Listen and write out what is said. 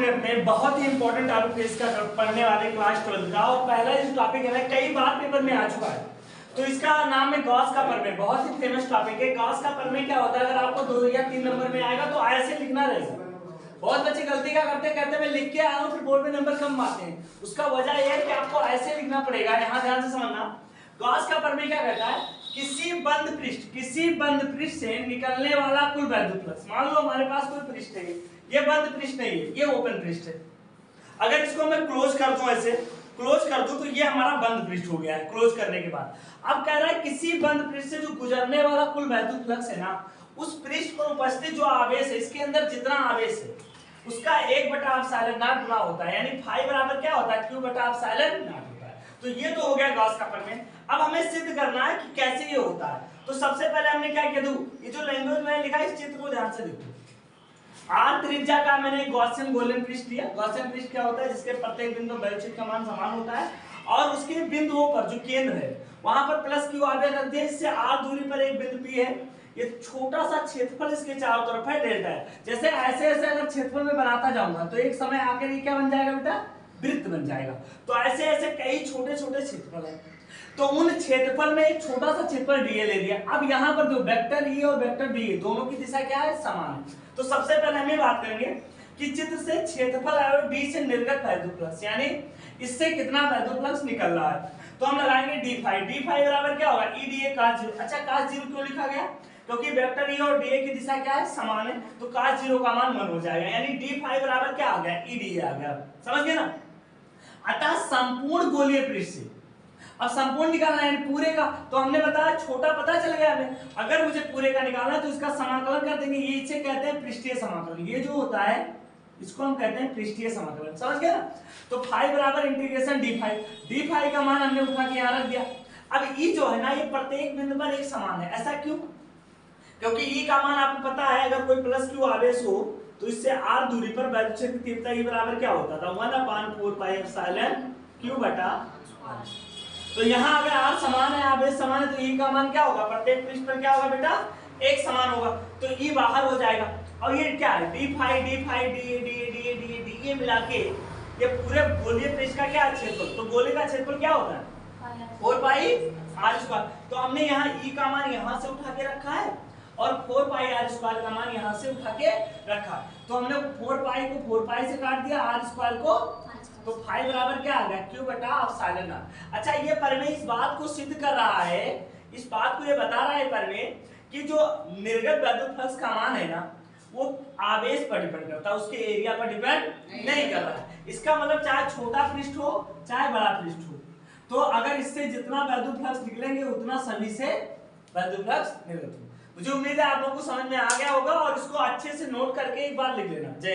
में अपने बहुत ही इंपॉर्टेंट टॉपिक फेस का पढ़ने वाले क्लास 12 का, और पहला जो टॉपिक है ना कई बार पेपर में आ चुका है, तो इसका नाम है गॉस का प्रमेय। बहुत ही फेमस टॉपिक है। गॉस का प्रमेय क्या होता है, अगर आपको 2 या 3 नंबर में आएगा तो ऐसे लिखना रहेगा। बहुत बच्चे गलती क्या करते हैं, कहते हैं मैं लिख के आया हूं फिर बोर्ड में नंबर कम आते हैं। उसका वजह यह है कि आपको ऐसे लिखना पड़ेगा। यहाँ ध्यान से समझना, गॉस का प्रमेय क्या कहता है, किसी बंद पृष्ठ से निकलने वाला कुल वैद्युत फ्लक्स। मान लो हमारे पास कोई पृष्ठ है, ये बंद पृष्ठ नहीं है, ये ओपन पृष्ठ है। अगर इसको मैं क्लोज कर दूं, ऐसे क्लोज कर दूं, तो ये हमारा बंद पृष्ठ हो गया है क्लोज करने के बाद। अब कह रहा है किसी बंद पृष्ठ से जो गुजरने वाला कुल वैद्युत फ्लक्स है ना, उस पृष्ठ पर उपस्थित जो आवेश है, इसके अंदर जितना आवेश है उसका 1/ε0 गुना होता है, यानी फाई बराबर क्या होता है, Q/ε0 होता है। तो ये तो हो गया गॉस का प्रमेय। अब हमें सिद्ध करना है कि कैसे ये होता है। तो सबसे पहले हमने क्या किया, ये जो लैंग्वेज मैंने लिखा है इस चित्र को ध्यान से देखो। R त्रिज्या का मैंने गॉसियन गोलन पृष्ठ लिया। गॉसियन पृष्ठ क्या होता है, जिसके प्रत्येक बिंदु बल क्षेत्र का मान समान होता है, और उसके बिंदुओं पर जो केंद्र है वहां पर प्लस Q आवेश रख दिया। इससे R दूरी पर एक बिंदु P है, ये छोटा सा क्षेत्रफल इसके चारों तरफ है डेल्टा है। जैसे ऐसे ऐसे अगर क्षेत्रफल में बनाता जाऊंगा तो एक समय आकर ये क्या बन जाएगा बेटा, वृत्त बन जाएगा। तो ऐसे ऐसे कई छोटे छोटे क्षेत्रफल है, तो उन क्षेत्रफल में एक छोटा सा क्षेत्रफल डीए ले लिया। अब यहाँ पर जो वेक्टर ई और वेक्टर डी दोनों की दिशा क्या है, समान है। तो सबसे पहले हम ये बात करेंगे कि चित्र से क्षेत्रफल और डी से निर्गत वैद्युत फ्लक्स, यानी इससे कितना वैद्युत फ्लक्स निकल रहा है, तो हम लगाएंगे डी फाई बराबर क्या होगा, ई डी ए cos 0। अच्छा cos 0 क्यों लिखा गया, क्योंकि वेक्टर ई और डी की दिशा क्या है, समान है, तो cos 0 का मान 1 हो जाएगा, यानी डी फाई बराबर क्या आ गया, ई डी ए आ गया। समझ गए ना। अतः संपूर्ण गोलीय पृष्ठ से, अब संपूर्ण निकालना है पूरे का, तो हमने बताया छोटा पता चल गया हमें। अगर मुझे पूरे का निकालना है तो इसका समाकलन कर देंगे। ये इसे कहते हैं पृष्ठीय समाकलन। ये जो होता है इसको हम कहते हैं पृष्ठीय समाकलन। समझ गए ना। तो फाई बराबर इंटीग्रेशन डी फाई का मान हमने उठा के यहाँ रख दिया। अब ई जो है ना, ये प्रत्येक बिंदु पर एक समान है। ऐसा क्यों, क्योंकि ई का मान आपको पता है, अगर कोई प्लस Q आवेश हो तो इससे r दूरी पर वैद्युत क्षेत्र की तीव्रता E बराबर क्या होता था, 1/4πε/Q/r। तो यहाँ अगर r समान है, आवेश समान है, तो E का मान क्या होगा, प्रत्येक पृष्ठ पर क्या होगा बेटा, एक समान होगा, तो E बाहर हो जाएगा। और ये क्या है, डी फाई ये मिला के ये पूरे गोलीय पृष्ठ का क्या है, क्षेत्रफल। तो गोले का क्षेत्रफल क्या होता है, 4πr²। तो हमने यहाँ E का मान यहाँ से उठा के रखा है और 4πr² का मान यहाँ से उठा के रखा। तो हमने 4π को 4π से काट दिया, r² को, तो फाई बराबर क्या आ गया, Q/ε0। अच्छा, ये प्रमेय इस बात को सिद्ध कर रहा है, इस बात को ये बता रहा है प्रमेय कि जो निर्गत वैद्युत फ्लक्स का मान है ना, वो आवेश पर डिपेंड करता है, उसके एरिया पर डिपेंड नहीं कर रहा है। इसका मतलब चाहे छोटा पृष्ठ हो चाहे बड़ा पृष्ठ हो, तो अगर इससे जितना वैद्युत फ्लक्स निकलेंगे उतना सभी से वैद्युत फ्लक्स निर्गत हो। मुझे उम्मीद है आप लोगों को समझ में आ गया होगा, और इसको अच्छे से नोट करके एक बार लिख लेना। जय